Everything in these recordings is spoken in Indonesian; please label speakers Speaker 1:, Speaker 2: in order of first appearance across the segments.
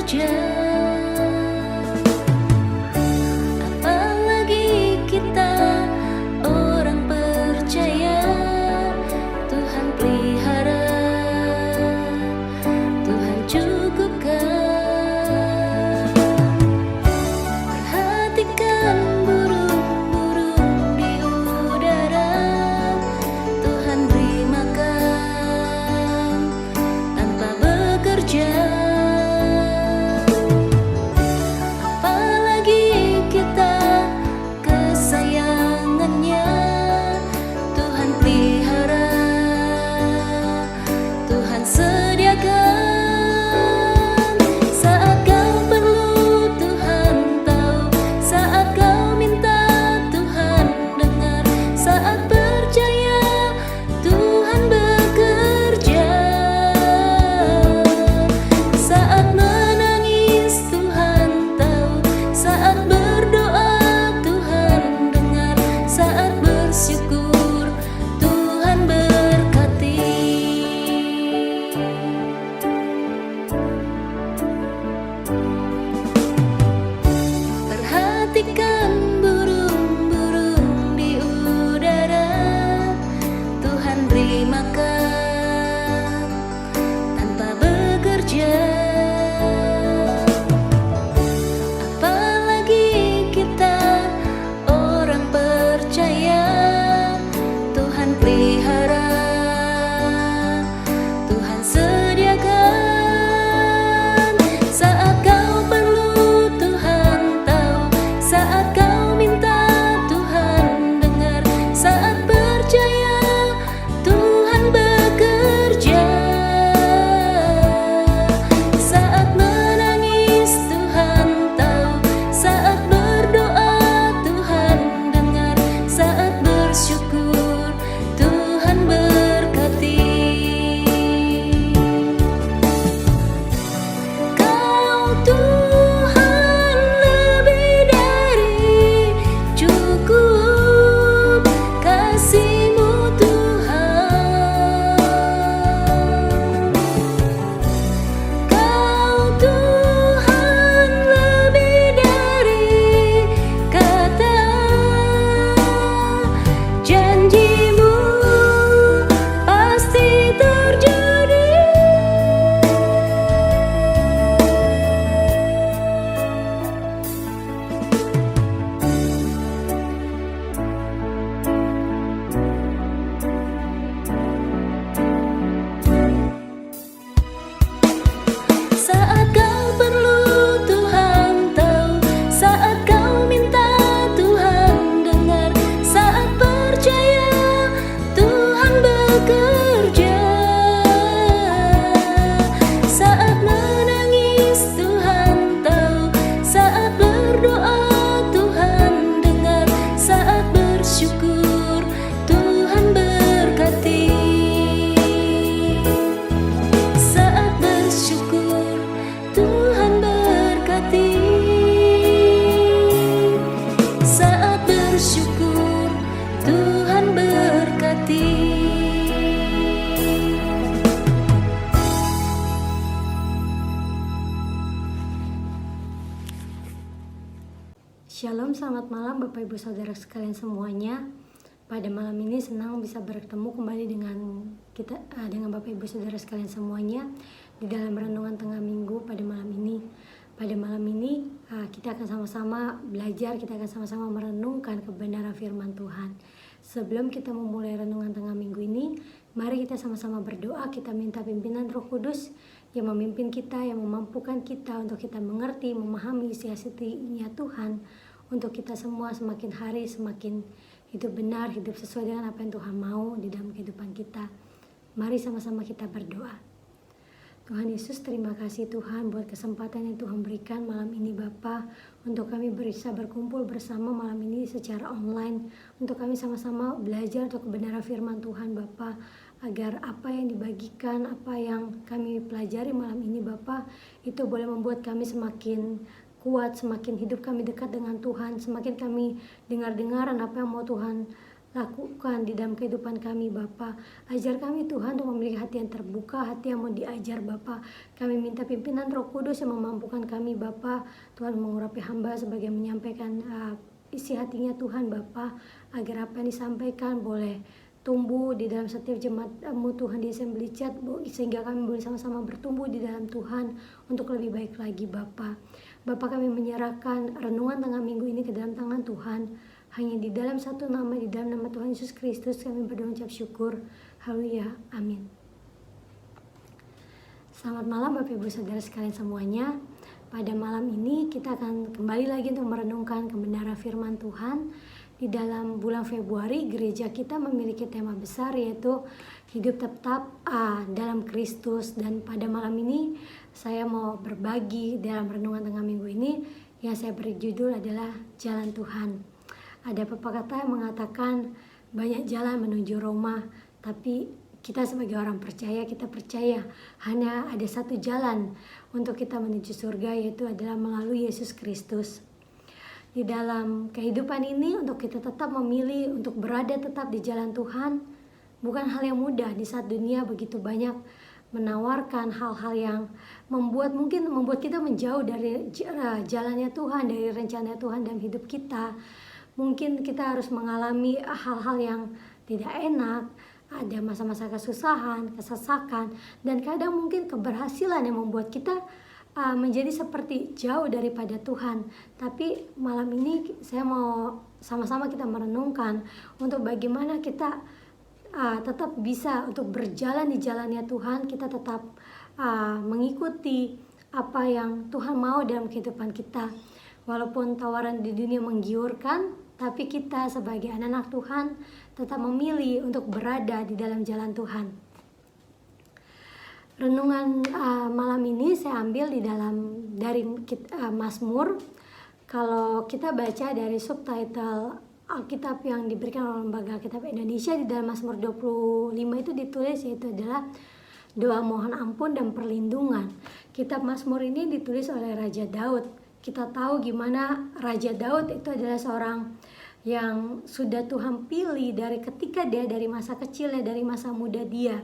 Speaker 1: bekerja. Apalagi kita orang percaya, Tuhan pelihara, Tuhan cukupkan. Perhatikan burung-burung di udara, Tuhan beri makan tanpa bekerja. Apalagi kita kesayangannya, Tuhan pelihara, Tuhan sediakan. Saat kau perlu Tuhan tahu, saat kau minta Tuhan dengar, saat percaya Tuhan bekerja. Saat menangis Tuhan tahu, saat berdoa Tuhan dengar, saat bersyukur Tuhan berkati. Perhatikan burung-burung di udara, Tuhan beri makan tanpa bekerja. Apalagi kita orang percaya, Tuhan pelihara, Tuhan sediakan. Saat kau perlu Tuhan tahu, saat kau minta Tuhan dengar, saat percaya Tuhan bekerja. Saat menangis Tuhan tahu, saat berdoa Tuhan dengar, saat bersyukur Tuhan berkati. Kau Tuhan lebih dari cukup, kasih-Mu Tuhan. Kau Tuhan lebih dari kata, janji-Mu pasti terjadi. Saat kau perlu Tuhan tahu, saat kau minta Tuhan dengar, saat percaya Tuhan bekerja. Saat menangis Tuhan tahu, saat berdoa Tuhan dengar, saat bersyukur Tuhan berkati. Saat bersyukur Tuhan berkati. Saat bersyukur Tuhan berkati.
Speaker 2: Shalom, selamat malam Bapak Ibu Saudara sekalian semuanya. Pada malam ini senang bisa bertemu kembali dengan dengan Bapak Ibu Saudara sekalian semuanya di dalam renungan tengah minggu pada malam ini. Pada malam ini kita akan sama-sama belajar, kita akan sama-sama merenungkan kebenaran firman Tuhan. Sebelum kita memulai renungan tengah minggu ini, mari kita sama-sama berdoa, kita minta pimpinan Roh Kudus yang memimpin kita, yang memampukan kita untuk kita mengerti, memahami isi hatinya Tuhan, untuk kita semua semakin hari semakin hidup benar, hidup sesuai dengan apa yang Tuhan mau di dalam kehidupan kita. Mari sama-sama kita berdoa. Tuhan Yesus, terima kasih Tuhan buat kesempatan yang Tuhan berikan malam ini Bapa, untuk kami bisa berkumpul bersama malam ini secara online, untuk kami sama-sama belajar untuk kebenaran firman Tuhan Bapa, agar apa yang dibagikan, apa yang kami pelajari malam ini Bapa, itu boleh membuat kami semakin kuat, semakin hidup kami dekat dengan Tuhan, semakin kami dengar-dengaran apa yang mau Tuhan lakukan di dalam kehidupan kami Bapa. Ajar kami Tuhan untuk memiliki hati yang terbuka, hati yang mau diajar Bapa. Kami minta pimpinan Roh Kudus yang memampukan kami Bapa. Tuhan mengurapi hamba sebagai menyampaikan isi hatinya Tuhan Bapa, agar apa yang disampaikan boleh tumbuh di dalam setiap jemaat-Mu Tuhan di Assembly Chat, sehingga kami boleh sama-sama bertumbuh di dalam Tuhan untuk lebih baik lagi Bapa. Bapa, kami menyerahkan renungan tengah minggu ini ke dalam tangan Tuhan. Hanya di dalam satu nama, di dalam nama Tuhan Yesus Kristus kami berdoa ucap syukur. Haleluya, amin. Selamat malam Bapak Ibu Saudara sekalian semuanya. Pada malam ini kita akan kembali lagi untuk merenungkan kebenaran firman Tuhan. Di dalam bulan Februari gereja kita memiliki tema besar, yaitu hidup tetap dalam Kristus. Dan pada malam ini saya mau berbagi dalam renungan tengah minggu ini yang saya beri judul adalah Jalan Tuhan. Ada pepatah yang mengatakan banyak jalan menuju Roma, tapi kita sebagai orang percaya, kita percaya hanya ada satu jalan untuk kita menuju surga, yaitu adalah melalui Yesus Kristus. Di dalam kehidupan ini, untuk kita tetap memilih untuk berada tetap di jalan Tuhan bukan hal yang mudah di saat dunia begitu banyak menawarkan hal-hal yang membuat kita menjauh dari jalannya Tuhan, dari rencana Tuhan dalam hidup kita. Mungkin kita harus mengalami hal-hal yang tidak enak, ada masa-masa kesusahan, kesesakan, dan kadang mungkin keberhasilan yang membuat kita menjadi seperti jauh daripada Tuhan. Tapi malam ini saya mau sama-sama kita merenungkan untuk bagaimana kita tetap bisa untuk berjalan di jalannya Tuhan. Kita tetap mengikuti apa yang Tuhan mau dalam kehidupan kita. Walaupun tawaran di dunia menggiurkan, tapi kita sebagai anak-anak Tuhan tetap memilih untuk berada di dalam jalan Tuhan. Renungan malam ini saya ambil dari Mazmur. Kalau kita baca dari subtitle Alkitab yang diberikan oleh Lembaga Alkitab Indonesia, di dalam Mazmur 25 itu ditulis, yaitu adalah doa mohon ampun dan perlindungan. Kitab Mazmur ini ditulis oleh Raja Daud. Kita tahu gimana Raja Daud itu adalah seorang yang sudah Tuhan pilih dari ketika dia dari masa kecilnya, dari masa muda dia.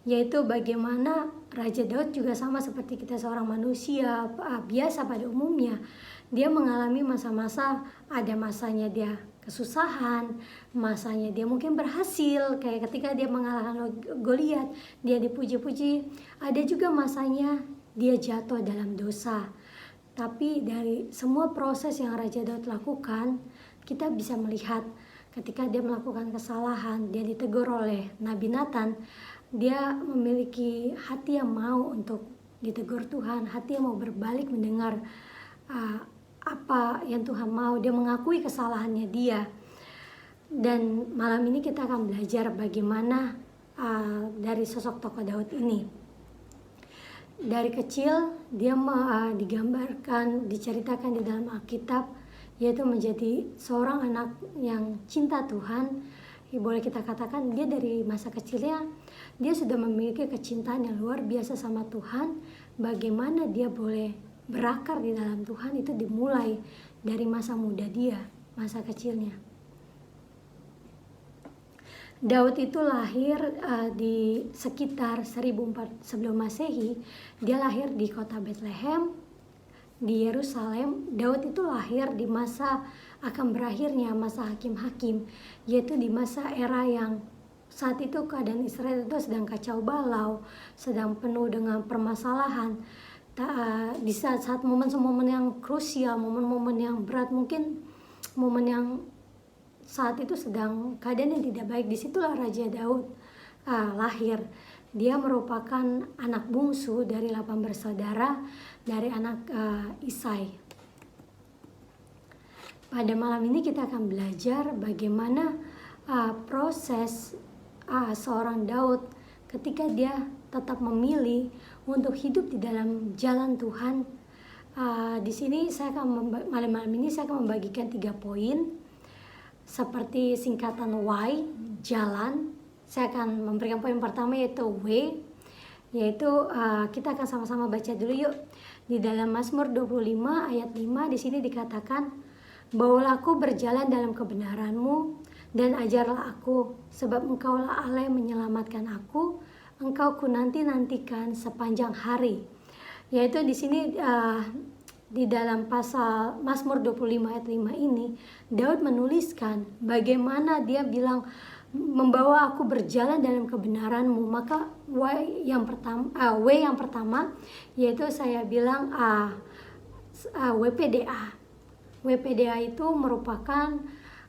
Speaker 2: Yaitu bagaimana Raja Daud juga sama seperti kita, seorang manusia biasa pada umumnya. Dia mengalami masa-masa, ada masanya dia kesusahan, masanya dia mungkin berhasil, kayak ketika dia mengalahkan Goliat, dia dipuji-puji. Ada juga masanya dia jatuh dalam dosa. Tapi dari semua proses yang Raja Daud lakukan, kita bisa melihat ketika dia melakukan kesalahan, dia ditegur oleh Nabi Nathan. Dia memiliki hati yang mau untuk ditegur Tuhan, hati yang mau berbalik mendengar apa yang Tuhan mau. Dia mengakui kesalahannya dia. Dan malam ini kita akan belajar bagaimana dari sosok tokoh Daud ini. Dari kecil dia diceritakan di dalam Alkitab, yaitu menjadi seorang anak yang cinta Tuhan. Boleh kita katakan dia dari masa kecilnya dia sudah memiliki kecintaan yang luar biasa sama Tuhan. Bagaimana dia boleh berakar di dalam Tuhan itu dimulai dari masa muda dia, masa kecilnya. Daud itu lahir di sekitar 1004 sebelum Masehi. Dia lahir di kota Bethlehem di Yerusalem. Daud itu lahir di masa akan berakhirnya masa hakim-hakim, yaitu di masa era yang saat itu keadaan Israel itu sedang kacau balau, sedang penuh dengan permasalahan. Di saat momen-momen yang krusial, momen-momen yang berat, mungkin momen yang saat itu sedang keadaan yang tidak baik, disitulah Raja Daud lahir. Dia merupakan anak bungsu dari 8 bersaudara dari anak Isai. Pada malam ini kita akan belajar bagaimana proses seorang Daud ketika dia tetap memilih untuk hidup di dalam jalan Tuhan. Di sini malam ini saya akan membagikan 3 poin seperti singkatan Y, jalan. Saya akan memberikan poin pertama yaitu W, yaitu kita akan sama-sama baca dulu yuk. Di dalam Mazmur 25 ayat 5 di sini dikatakan, "Bawalah aku berjalan dalam kebenaran-Mu, dan ajarlah aku, sebab engkaulah Allah yang menyelamatkan aku, engkau ku nanti-nantikan sepanjang hari. Yaitu di sini di dalam pasal Mazmur 25 ayat 5 ini, Daud menuliskan bagaimana dia bilang, membawa aku berjalan dalam kebenaran-Mu. Maka W yang pertama yaitu saya bilang WPDA. WPDA itu merupakan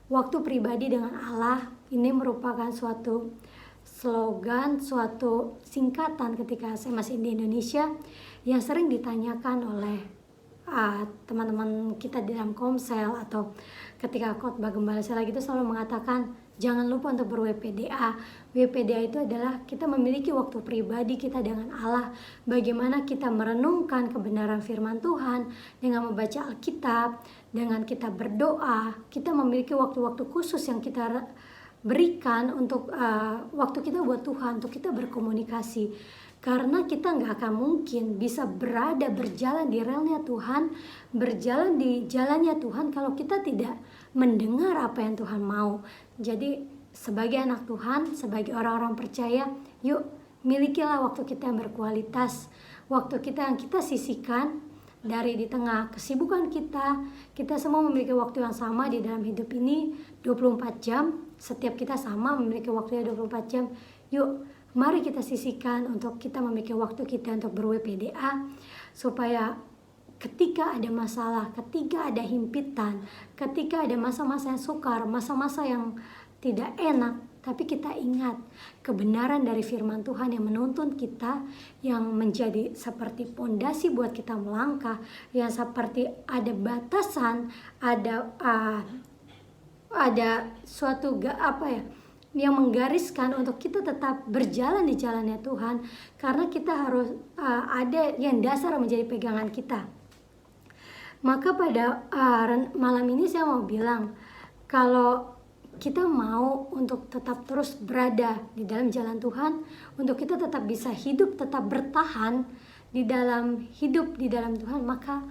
Speaker 2: waktu pribadi dengan Allah. Ini merupakan suatu slogan, suatu singkatan ketika saya masih di Indonesia yang sering ditanyakan oleh teman-teman kita di dalam komsel, atau ketika khotbah gembala saya lagi itu selalu mengatakan jangan lupa untuk ber-WPDA. WPDA itu adalah kita memiliki waktu pribadi kita dengan Allah, bagaimana kita merenungkan kebenaran firman Tuhan dengan membaca Alkitab, dengan kita berdoa. Kita memiliki waktu-waktu khusus yang kita berikan untuk waktu kita buat Tuhan, untuk kita berkomunikasi. Karena kita nggak akan mungkin bisa berjalan di relnya Tuhan, berjalan di jalannya Tuhan kalau kita tidak mendengar apa yang Tuhan mau. Jadi sebagai anak Tuhan, sebagai orang-orang percaya, yuk milikilah waktu kita yang berkualitas, waktu kita yang kita sisihkan dari di tengah kesibukan kita. Kita semua memiliki waktu yang sama di dalam hidup ini, 24 jam. Setiap kita sama memiliki waktunya 24 jam. Yuk, mari kita sisihkan untuk kita memiliki waktu kita untuk ber-WPDA, supaya ketika ada masalah, ketika ada himpitan, ketika ada masa-masa yang sukar, masa-masa yang tidak enak, tapi kita ingat kebenaran dari firman Tuhan yang menuntun kita, yang menjadi seperti pondasi buat kita melangkah, yang seperti ada batasan, ada suatu yang menggariskan untuk kita tetap berjalan di jalannya Tuhan, karena kita harus ada yang dasar menjadi pegangan kita. Maka pada malam ini saya mau bilang, kalau kita mau untuk tetap terus berada di dalam jalan Tuhan, untuk kita tetap bisa hidup, tetap bertahan di dalam hidup di dalam Tuhan, maka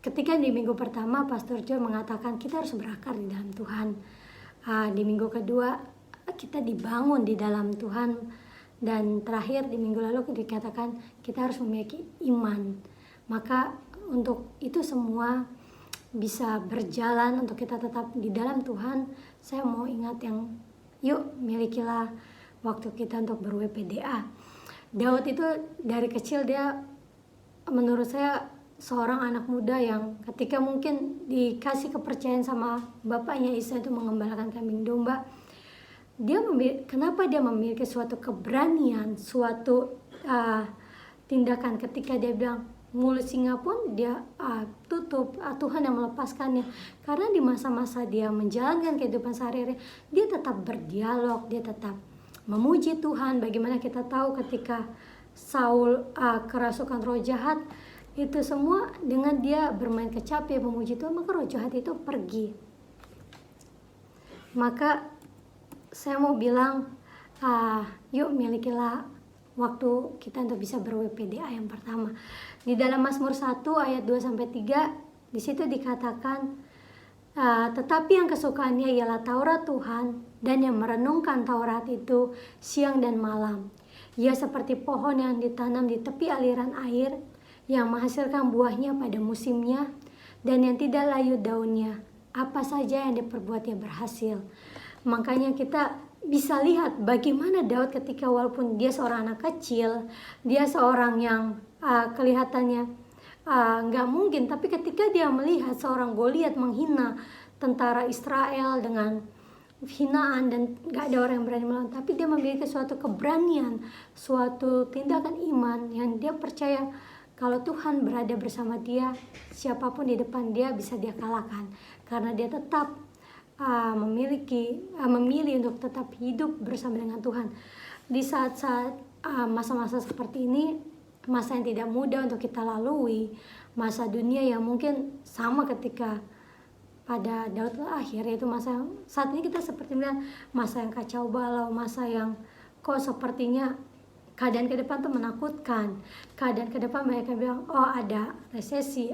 Speaker 2: ketika di minggu pertama Pastor John mengatakan kita harus berakar di dalam Tuhan, di minggu kedua kita dibangun di dalam Tuhan, dan terakhir di minggu lalu dikatakan kita harus memiliki iman. Maka untuk itu semua bisa berjalan, untuk kita tetap di dalam Tuhan, saya mau ingat yang yuk milikilah waktu kita untuk ber-WPDA. Daud itu dari kecil dia menurut saya seorang anak muda yang ketika mungkin dikasih kepercayaan sama bapaknya Isa itu mengembalakan kambing domba, kenapa dia memiliki suatu keberanian, suatu tindakan ketika dia bilang mulut singa pun dia tutup, Tuhan yang melepaskannya. Karena di masa-masa dia menjalankan kehidupan sehari-hari, dia tetap berdialog, dia tetap memuji Tuhan. Bagaimana kita tahu ketika Saul kerasukan roh jahat, itu semua dengan dia bermain kecapi memuji Tuhan, maka roh jahat itu pergi. Maka saya mau bilang, yuk milikilah waktu kita untuk bisa ber-WPDA yang pertama. Di dalam Mazmur 1 ayat 2-3, di situ dikatakan, tetapi yang kesukaannya ialah Taurat Tuhan, dan yang merenungkan Taurat itu siang dan malam. Ia seperti pohon yang ditanam di tepi aliran air, yang menghasilkan buahnya pada musimnya, dan yang tidak layu daunnya. Apa saja yang diperbuatnya berhasil. Makanya kita bisa lihat bagaimana Daud ketika walaupun dia seorang anak kecil, dia seorang yang kelihatannya nggak mungkin, tapi ketika dia melihat seorang Goliat menghina tentara Israel dengan hinaan dan nggak ada orang yang berani melawan, tapi dia memiliki suatu keberanian, suatu tindakan iman yang dia percaya kalau Tuhan berada bersama dia, siapapun di depan dia bisa dia kalahkan, karena dia tetap memilih untuk tetap hidup bersama dengan Tuhan. Di saat-saat masa-masa seperti ini, masa yang tidak mudah untuk kita lalui, masa dunia yang mungkin sama ketika pada Daud akhir, yaitu masa saat ini kita sepertinya masa yang kacau balau, masa yang kok sepertinya keadaan ke depan tuh menakutkan. Keadaan ke depan mereka bilang, oh ada resesi,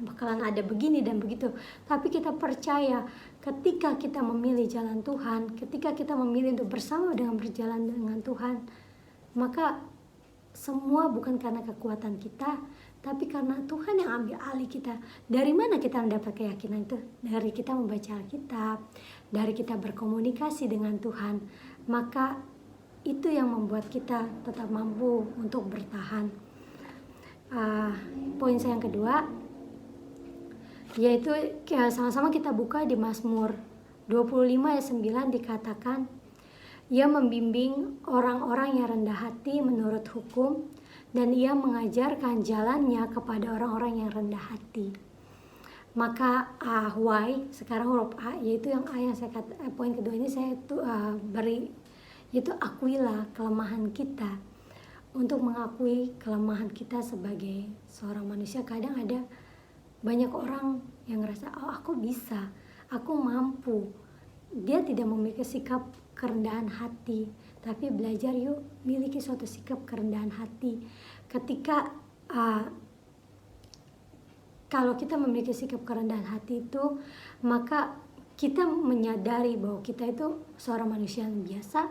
Speaker 2: bakalan ada begini dan begitu. Tapi kita percaya ketika kita memilih jalan Tuhan, ketika kita memilih untuk bersama dengan berjalan dengan Tuhan, maka semua bukan karena kekuatan kita, tapi karena Tuhan yang ambil alih kita. Dari mana kita mendapat keyakinan itu? Dari kita membaca Alkitab, dari kita berkomunikasi dengan Tuhan. Maka itu yang membuat kita tetap mampu untuk bertahan. Poin saya yang kedua, yaitu sama-sama kita buka di Mazmur 25 ayat 9 dikatakan, Ia membimbing orang-orang yang rendah hati menurut hukum, dan Ia mengajarkan jalannya kepada orang-orang yang rendah hati. Maka why, sekarang huruf A, yaitu yang A yang saya kata, poin kedua ini saya beri, yaitu akuilah kelemahan kita. Untuk mengakui kelemahan kita sebagai seorang manusia, kadang ada banyak orang yang ngerasa, oh aku bisa, aku mampu. Dia tidak memiliki sikap kerendahan hati, tapi belajar yuk miliki suatu sikap kerendahan hati. Ketika kalau kita memiliki sikap kerendahan hati itu, maka kita menyadari bahwa kita itu seorang manusia yang biasa,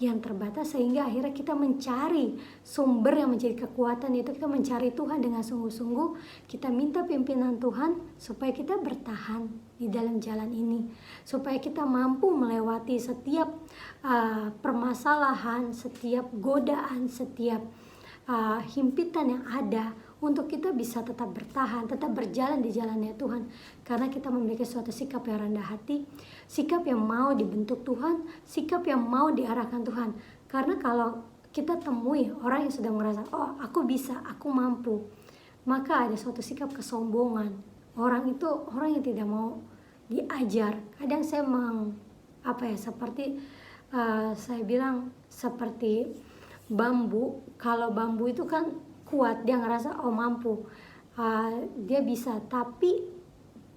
Speaker 2: yang terbatas, sehingga akhirnya kita mencari sumber yang menjadi kekuatan, yaitu kita mencari Tuhan dengan sungguh-sungguh. Kita minta pimpinan Tuhan supaya kita bertahan di dalam jalan ini, supaya kita mampu melewati setiap permasalahan, setiap godaan, setiap himpitan yang ada, untuk kita bisa tetap bertahan, tetap berjalan di jalannya Tuhan. Karena kita memiliki suatu sikap yang rendah hati, sikap yang mau dibentuk Tuhan, sikap yang mau diarahkan Tuhan. Karena kalau kita temui orang yang sudah merasa, oh aku bisa, aku mampu, maka ada suatu sikap kesombongan. Orang itu orang yang tidak mau diajar. Kadang saya seperti saya bilang seperti bambu. Kalau bambu itu kan kuat, dia ngerasa oh mampu, dia bisa. Tapi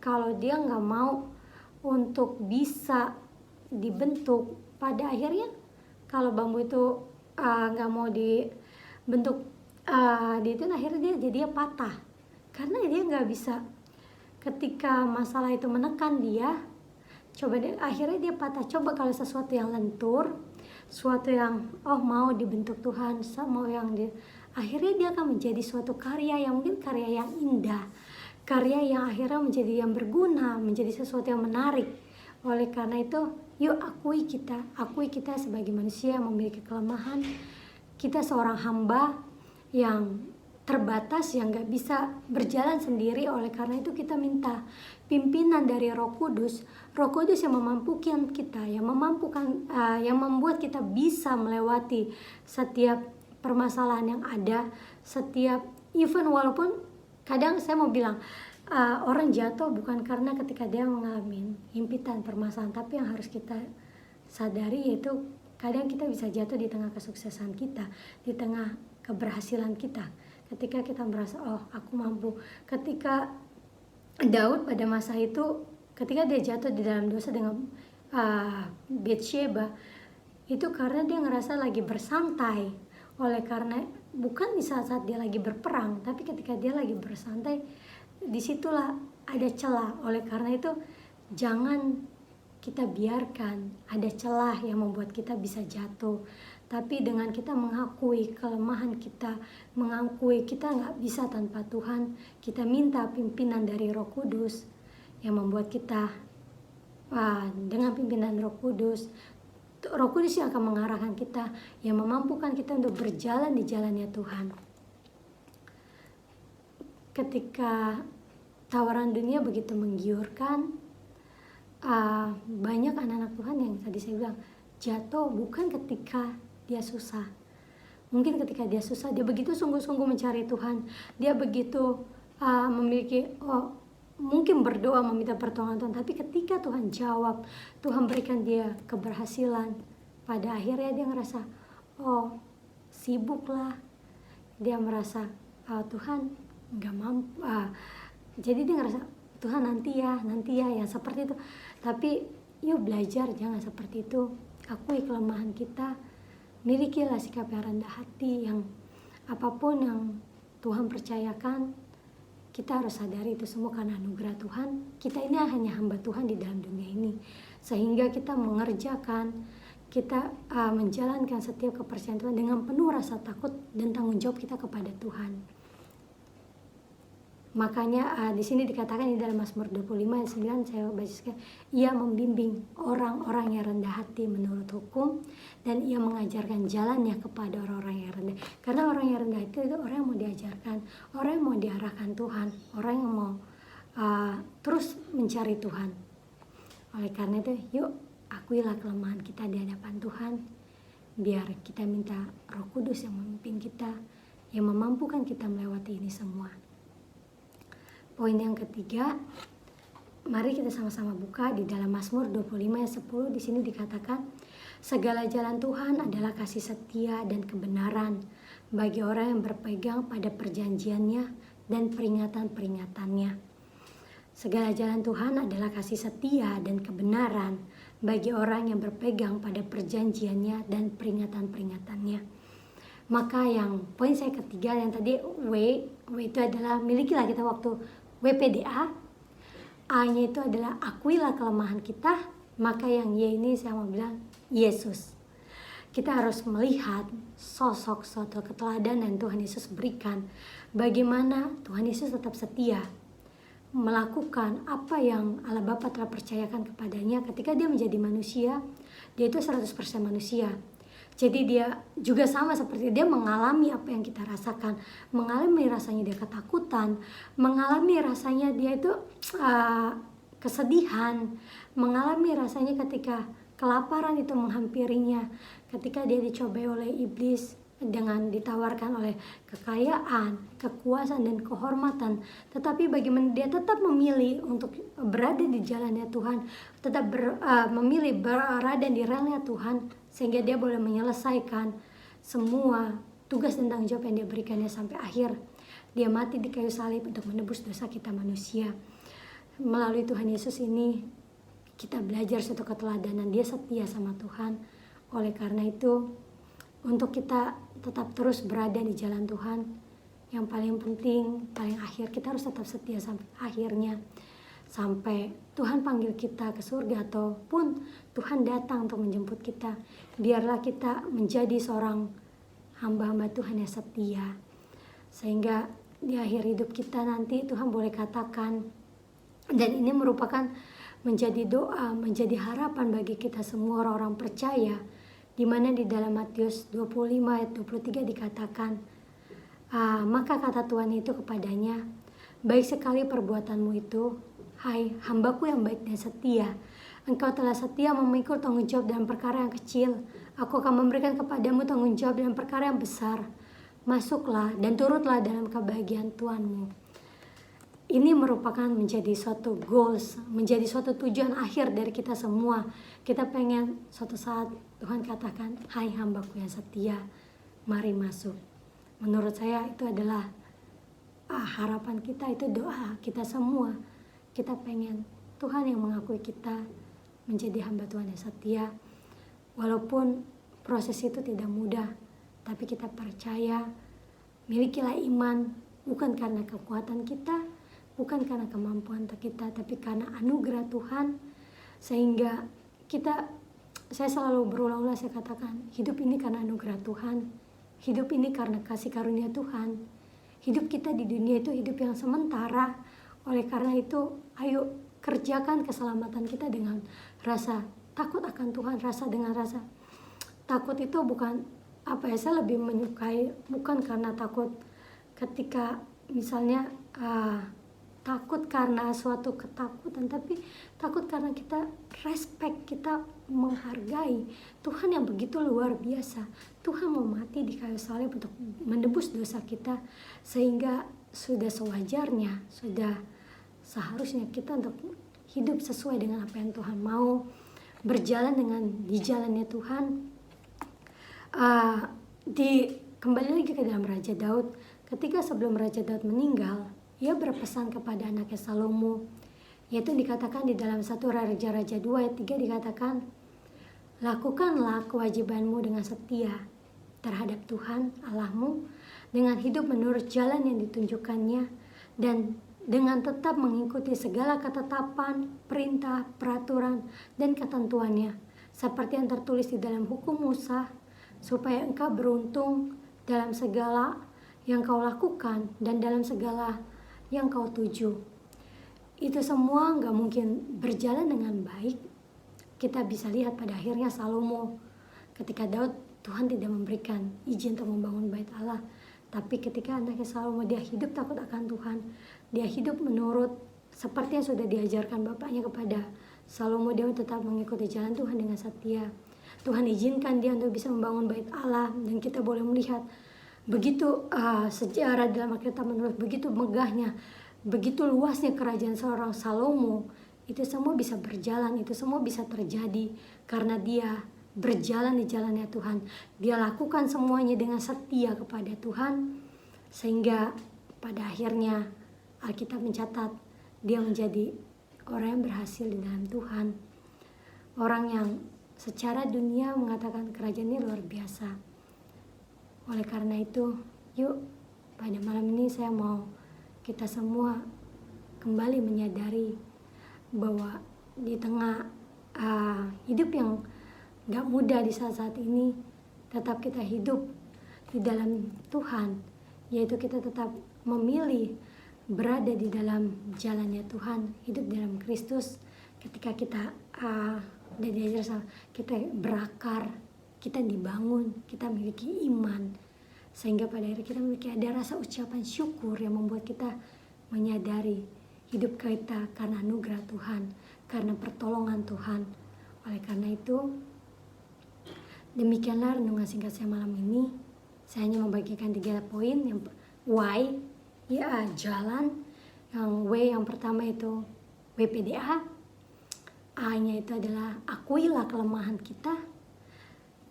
Speaker 2: kalau dia nggak mau untuk bisa dibentuk, pada akhirnya kalau bambu itu nggak mau dibentuk, akhirnya dia jadi patah, karena dia nggak bisa. Ketika masalah itu menekan dia, akhirnya dia patah. Coba kalau sesuatu yang lentur, suatu yang mau dibentuk Tuhan, mau yang akhirnya dia akan menjadi suatu karya yang mungkin karya yang indah, karya yang akhirnya menjadi yang berguna, menjadi sesuatu yang menarik. Oleh karena itu, yuk akui kita sebagai manusia yang memiliki kelemahan. Kita seorang hamba yang terbatas, yang gak bisa berjalan sendiri. Oleh karena itu kita minta pimpinan dari Roh Kudus yang memampukan kita, yang membuat kita bisa melewati setiap permasalahan yang ada, setiap event. Walaupun kadang saya mau bilang, orang jatuh bukan karena ketika dia mengalami himpitan permasalahan, tapi yang harus kita sadari yaitu kadang kita bisa jatuh di tengah kesuksesan kita, di tengah keberhasilan kita. Ketika kita merasa, oh aku mampu. Ketika Daud pada masa itu, ketika dia jatuh di dalam dosa dengan Bathsheba, itu karena dia ngerasa lagi bersantai. Oleh karena bukan di saat-saat dia lagi berperang, tapi ketika dia lagi bersantai, disitulah ada celah. Oleh karena itu jangan kita biarkan ada celah yang membuat kita bisa jatuh. Tapi dengan kita mengakui kelemahan kita, mengakui kita nggak bisa tanpa Tuhan, kita minta pimpinan dari Roh Kudus yang membuat kita dengan pimpinan Roh Kudus yang akan mengarahkan kita, yang memampukan kita untuk berjalan di jalannya Tuhan. Ketika tawaran dunia begitu menggiurkan, banyak anak-anak Tuhan yang tadi saya bilang jatuh bukan ketika dia susah. Mungkin ketika dia susah, dia begitu sungguh-sungguh mencari Tuhan, dia begitu memiliki mungkin berdoa meminta pertolongan Tuhan, tapi ketika Tuhan jawab, Tuhan berikan dia keberhasilan, pada akhirnya dia ngerasa sibuklah, dia merasa Tuhan nggak mampu, jadi dia ngerasa Tuhan nanti ya yang seperti itu. Tapi yuk belajar jangan seperti itu, akui kelemahan kita, milikilah sikap yang rendah hati, yang apapun yang Tuhan percayakan, kita harus sadari itu semua karena anugerah Tuhan. Kita ini hanya hamba Tuhan di dalam dunia ini, sehingga kita mengerjakan, kita menjalankan setiap kepercayaan Tuhan dengan penuh rasa takut dan tanggung jawab kita kepada Tuhan. Makanya di sini dikatakan di dalam Mazmur 25 ayat 9, saya baca sekali, ia membimbing orang-orang yang rendah hati menurut hukum, dan ia mengajarkan jalannya kepada orang-orang yang rendah. Karena orang yang rendah itu orang yang mau diajarkan, orang yang mau diarahkan Tuhan, orang yang mau terus mencari Tuhan. Oleh karena itu, yuk akuilah kelemahan kita di hadapan Tuhan, biar kita minta Roh Kudus yang memimpin kita, yang memampukan kita melewati ini semua. Poin yang ketiga, mari kita sama-sama buka di dalam Mazmur 25 ayat 10. Di sini dikatakan, segala jalan Tuhan adalah kasih setia dan kebenaran bagi orang yang berpegang pada perjanjiannya dan peringatan-peringatannya. Segala jalan Tuhan adalah kasih setia dan kebenaran bagi orang yang berpegang pada perjanjiannya dan peringatan-peringatannya. Maka yang poin saya ketiga yang tadi W itu adalah milikilah kita waktu WPDA. A-nya itu adalah akuilah kelemahan kita. Maka yang Y ini saya mau bilang Yesus. Kita harus melihat sosok suatu keteladanan yang Tuhan Yesus berikan. Bagaimana Tuhan Yesus tetap setia melakukan apa yang Allah Bapa telah percayakan kepadanya. Ketika dia menjadi manusia, dia itu 100% manusia. Jadi dia juga sama seperti dia mengalami apa yang kita rasakan, mengalami rasanya dia ketakutan, mengalami rasanya dia itu kesedihan, mengalami rasanya ketika kelaparan itu menghampirinya, ketika dia dicobai oleh iblis dengan ditawarkan oleh kekayaan, kekuasaan dan kehormatan, tetapi bagaimana dia tetap memilih untuk berada di jalannya Tuhan, tetap memilih berada di relnya Tuhan, sehingga dia boleh menyelesaikan semua tugas dan tanggung jawab yang dia berikannya sampai akhir. Dia mati di kayu salib untuk menebus dosa kita manusia. Melalui Tuhan Yesus ini kita belajar suatu keteladanan, dia setia sama Tuhan. Oleh karena itu, untuk kita tetap terus berada di jalan Tuhan, yang paling penting, paling akhir, kita harus tetap setia sampai akhirnya. Sampai Tuhan panggil kita ke surga ataupun Tuhan datang untuk menjemput kita. Biarlah kita menjadi seorang hamba-hamba Tuhan yang setia. Sehingga di akhir hidup kita nanti Tuhan boleh katakan, dan ini merupakan menjadi doa, menjadi harapan bagi kita semua orang-orang percaya, di mana di dalam Matius 25 ayat 23 dikatakan, maka kata Tuhan itu kepadanya, baik sekali perbuatanmu itu, hai hambaku yang baik dan setia. Engkau telah setia memikul tanggung jawab dalam perkara yang kecil. Aku akan memberikan kepadamu tanggung jawab dalam perkara yang besar. Masuklah dan turutlah dalam kebahagiaan Tuhanmu. Ini merupakan menjadi suatu goals, menjadi suatu tujuan akhir dari kita semua. Kita pengen suatu saat Tuhan katakan, hai hambaku yang setia, mari masuk. Menurut saya itu adalah harapan kita, itu doa kita semua. Kita pengen Tuhan yang mengakui kita menjadi hamba Tuhan yang setia. Walaupun proses itu tidak mudah, tapi kita percaya, milikilah iman, bukan karena kekuatan kita, bukan karena kemampuan kita, tapi karena anugerah Tuhan. Sehingga saya selalu berulang-ulang saya katakan, hidup ini karena anugerah Tuhan, hidup ini karena kasih karunia Tuhan. Hidup kita di dunia itu hidup yang sementara. Oleh karena itu, ayo kerjakan keselamatan kita dengan rasa takut akan Tuhan, dengan rasa takut itu bukan saya lebih menyukai bukan karena takut ketika misalnya takut karena suatu ketakutan, tapi takut karena kita respect, kita menghargai Tuhan yang begitu luar biasa. Tuhan mau mati di kayu salib untuk menebus dosa kita, sehingga sudah sewajarnya, sudah seharusnya kita untuk hidup sesuai dengan apa yang Tuhan mau, berjalan di jalannya Tuhan. Kembali lagi ke dalam Raja Daud, ketika sebelum Raja Daud meninggal, ia berpesan kepada anaknya Salomo, yaitu dikatakan di dalam 1 Raja-Raja 2 ayat 3 dikatakan, lakukanlah kewajibanmu dengan setia terhadap Tuhan Allahmu dengan hidup menurut jalan yang ditunjukkannya dan dengan tetap mengikuti segala ketetapan, perintah, peraturan, dan ketentuannya seperti yang tertulis di dalam hukum Musa, supaya engkau beruntung dalam segala yang kau lakukan dan dalam segala yang kau tuju. Itu semua nggak mungkin berjalan dengan baik. Kita bisa lihat pada akhirnya Salomo, ketika Daud, Tuhan tidak memberikan izin untuk membangun bait Allah. Tapi ketika anaknya Salomo, dia hidup takut akan Tuhan, dia hidup menurut seperti yang sudah diajarkan bapaknya kepada Salomo, dia tetap mengikuti jalan Tuhan dengan setia. Tuhan izinkan dia untuk bisa membangun bait Allah, dan kita boleh melihat begitu sejarah dalam Alkitab menulis begitu megahnya, begitu luasnya kerajaan seorang Salomo. Itu semua bisa berjalan, itu semua bisa terjadi karena dia berjalan di jalannya Tuhan. Dia lakukan semuanya dengan setia kepada Tuhan, sehingga pada akhirnya Alkitab mencatat dia menjadi orang yang berhasil di dalam Tuhan. Orang yang secara dunia mengatakan kerajaan ini luar biasa. Oleh karena itu, yuk pada malam ini saya mau kita semua kembali menyadari bahwa di tengah hidup yang gak mudah di saat-saat ini, tetap kita hidup di dalam Tuhan, yaitu kita tetap memilih berada di dalam jalannya Tuhan, hidup dalam Kristus. Ketika kita dan diajar kita berakar, kita dibangun, kita memiliki iman, sehingga pada akhirnya kita memiliki ada rasa ucapan syukur yang membuat kita menyadari hidup kita karena anugerah Tuhan, karena pertolongan Tuhan. Oleh karena itu, demikianlah renungan singkat saya malam ini. Saya hanya membagikan 3 poin. Yang why, ya jalan. Yang W yang pertama itu WPDA. A-nya itu adalah akuilah kelemahan kita.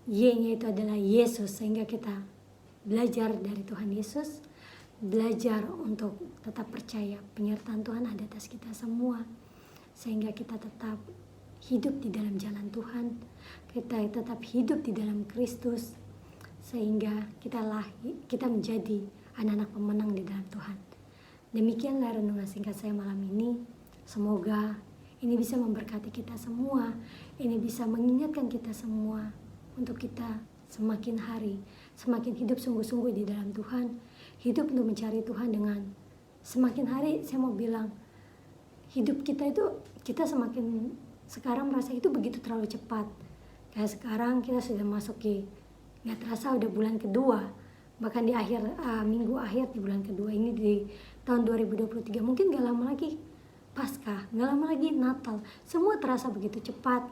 Speaker 2: Y-nya itu adalah Yesus, sehingga kita belajar dari Tuhan Yesus, belajar untuk tetap percaya penyertaan Tuhan ada atas kita semua, sehingga kita tetap hidup di dalam jalan Tuhan, kita tetap hidup di dalam Kristus, sehingga kita menjadi anak-anak pemenang di dalam Tuhan. Demikianlah renungan singkat saya malam ini. Semoga ini bisa memberkati kita semua, ini bisa mengingatkan kita semua untuk kita semakin hari semakin hidup sungguh-sungguh di dalam Tuhan, hidup untuk mencari Tuhan dengan semakin hari. Saya mau bilang, hidup kita itu, kita semakin sekarang merasa itu begitu terlalu cepat. Kayak sekarang kita sudah masuki, gak terasa udah bulan kedua, bahkan di akhir minggu akhir di bulan kedua ini di tahun 2023. Mungkin gak lama lagi Paskah, gak lama lagi Natal. Semua terasa begitu cepat,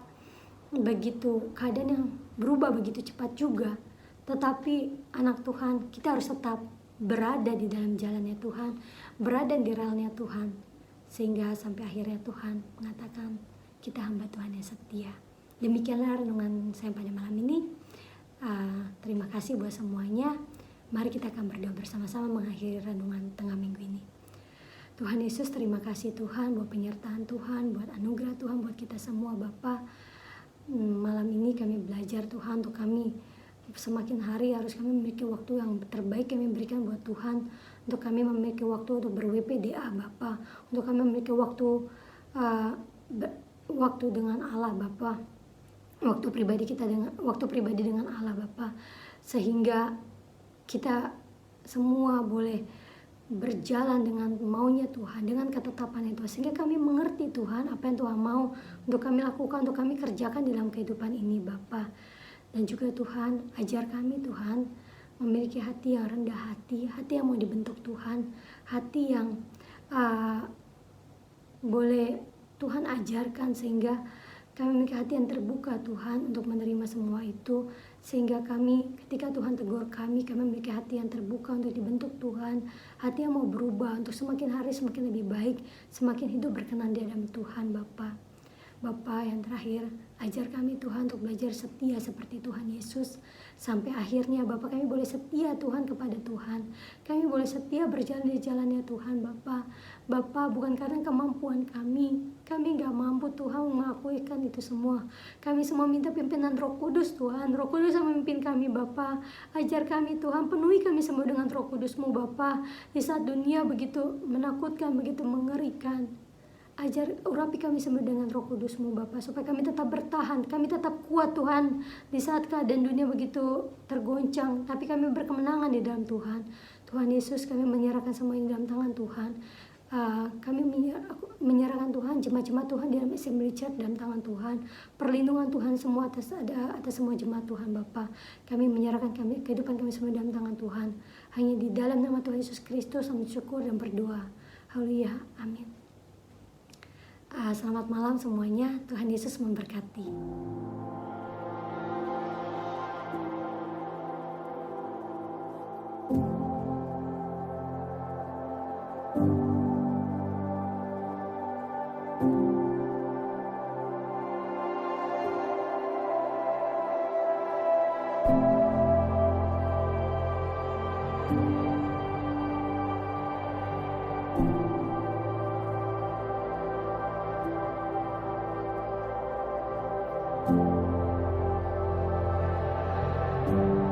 Speaker 2: begitu keadaan yang berubah begitu cepat juga. Tetapi anak Tuhan, kita harus tetap berada di dalam jalannya Tuhan, berada di relnya Tuhan, sehingga sampai akhirnya Tuhan mengatakan kita hamba Tuhan yang setia. Demikianlah renungan saya pada malam ini. Terima kasih buat semuanya. Mari kita akan berdoa bersama-sama mengakhiri renungan tengah minggu ini. Tuhan Yesus, terima kasih Tuhan buat penyertaan Tuhan, buat anugerah Tuhan buat kita semua Bapa. Malam ini kami belajar Tuhan, untuk kami semakin hari harus kami memiliki waktu yang terbaik kami berikan buat Tuhan, untuk kami memiliki waktu untuk ber-WPDA Bapa, untuk kami memiliki waktu waktu dengan Allah Bapa, waktu pribadi dengan Allah Bapa, sehingga kita semua boleh berjalan dengan maunya Tuhan, dengan ketetapan itu, sehingga kami mengerti Tuhan apa yang Tuhan mau untuk kami lakukan, untuk kami kerjakan dalam kehidupan ini Bapa. Dan juga Tuhan, ajar kami Tuhan memiliki hati yang rendah hati yang mau dibentuk Tuhan, hati yang boleh Tuhan ajarkan, sehingga kami memiliki hati yang terbuka Tuhan untuk menerima semua itu, sehingga kami ketika Tuhan tegur kami memiliki hati yang terbuka untuk dibentuk Tuhan, hati yang mau berubah untuk semakin hari semakin lebih baik, semakin hidup berkenan di hadapan Tuhan Bapa. Bapa yang terakhir, ajar kami Tuhan untuk belajar setia seperti Tuhan Yesus. Sampai akhirnya Bapa, kami boleh setia Tuhan kepada Tuhan. Kami boleh setia berjalan di jalannya Tuhan Bapa. Bapa, bukan karena kemampuan kami gak mampu Tuhan mengakuikan itu semua. Kami semua minta pimpinan Roh Kudus Tuhan. Roh Kudus yang memimpin kami Bapa. Ajar kami Tuhan, penuhi kami semua dengan Roh Kudus-Mu Bapa. Di saat dunia begitu menakutkan, begitu mengerikan, ajar urapi kami semua dengan Roh Kudus-Mu Bapa, supaya kami tetap bertahan, kami tetap kuat Tuhan di saat keadaan dunia begitu tergoncang, tapi kami berkemenangan di dalam Tuhan. Tuhan Yesus, kami menyerahkan semua ini dalam tangan Tuhan. Kami menyerahkan Tuhan, jemaat-jemaat Tuhan di dalam Assembly Church dalam tangan Tuhan. Perlindungan Tuhan semua atas semua jemaat Tuhan Bapa. Kami menyerahkan kehidupan kami semua dalam tangan Tuhan. Hanya di dalam nama Tuhan Yesus Kristus kami syukur dan berdoa. Haleluya, amin. Selamat malam semuanya, Tuhan Yesus memberkati.
Speaker 1: Thank you.